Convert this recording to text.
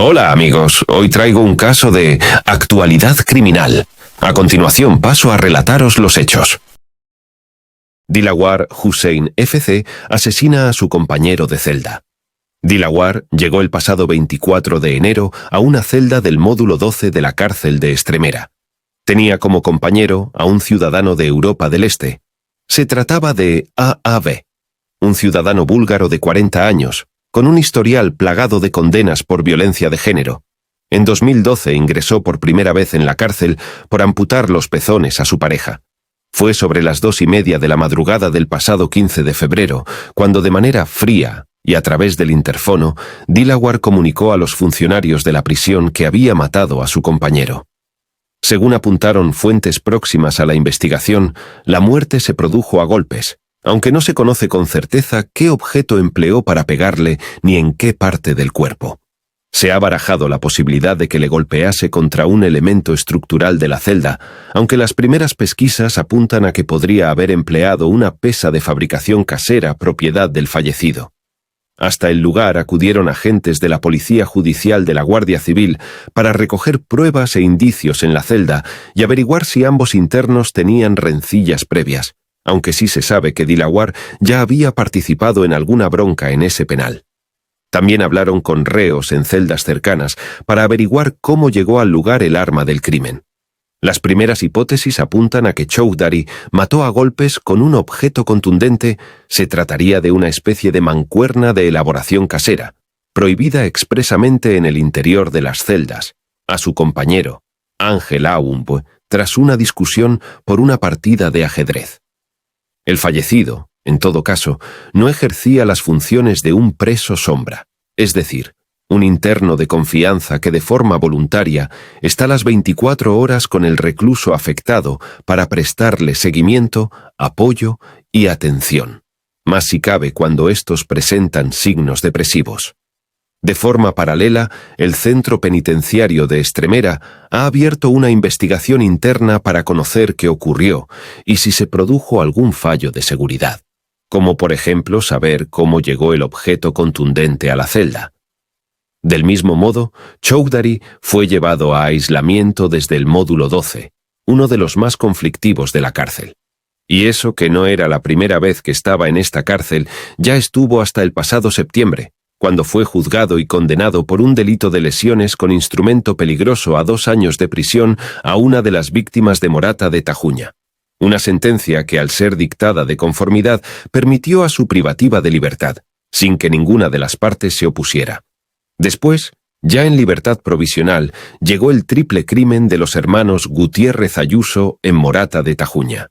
Hola amigos, hoy traigo un caso de actualidad criminal. A continuación paso a relataros los hechos. Dilawar Hussein FC asesina a su compañero de celda. Dilawar llegó el pasado 24 de enero a una celda del módulo 12 de la cárcel de Extremera. Tenía como compañero a un ciudadano de Europa del Este. Se trataba de AAB, un ciudadano búlgaro de 40 años, con un historial plagado de condenas por violencia de género. En 2012 ingresó por primera vez en la cárcel por amputar los pezones a su pareja. Fue sobre las 2:30 de la madrugada del pasado 15 de febrero, cuando de manera fría y a través del interfono, Dilawar comunicó a los funcionarios de la prisión que había matado a su compañero. Según apuntaron fuentes próximas a la investigación, la muerte se produjo a golpes, aunque no se conoce con certeza qué objeto empleó para pegarle ni en qué parte del cuerpo. Se ha barajado la posibilidad de que le golpease contra un elemento estructural de la celda, aunque las primeras pesquisas apuntan a que podría haber empleado una pesa de fabricación casera propiedad del fallecido. Hasta el lugar acudieron agentes de la Policía Judicial de la Guardia Civil para recoger pruebas e indicios en la celda y averiguar si ambos internos tenían rencillas previas, aunque sí se sabe que Dilawar ya había participado en alguna bronca en ese penal. También hablaron con reos en celdas cercanas para averiguar cómo llegó al lugar el arma del crimen. Las primeras hipótesis apuntan a que Chowdhury mató a golpes con un objeto contundente. Se trataría de una especie de mancuerna de elaboración casera, prohibida expresamente en el interior de las celdas, a su compañero, Ángel Aumb, tras una discusión por una partida de ajedrez. El fallecido, en todo caso, no ejercía las funciones de un preso sombra, es decir, un interno de confianza que de forma voluntaria está las 24 horas con el recluso afectado para prestarle seguimiento, apoyo y atención, más si cabe cuando estos presentan signos depresivos. De forma paralela, el Centro Penitenciario de Extremera ha abierto una investigación interna para conocer qué ocurrió y si se produjo algún fallo de seguridad, como por ejemplo saber cómo llegó el objeto contundente a la celda. Del mismo modo, Chowdhury fue llevado a aislamiento desde el módulo 12, uno de los más conflictivos de la cárcel. Y eso que no era la primera vez que estaba en esta cárcel, ya estuvo hasta el pasado septiembre, cuando fue juzgado y condenado por un delito de lesiones con instrumento peligroso a 2 años de prisión a una de las víctimas de Morata de Tajuña. Una sentencia que, al ser dictada de conformidad, permitió a su privativa de libertad, sin que ninguna de las partes se opusiera. Después, ya en libertad provisional, llegó el triple crimen de los hermanos Gutiérrez Ayuso en Morata de Tajuña.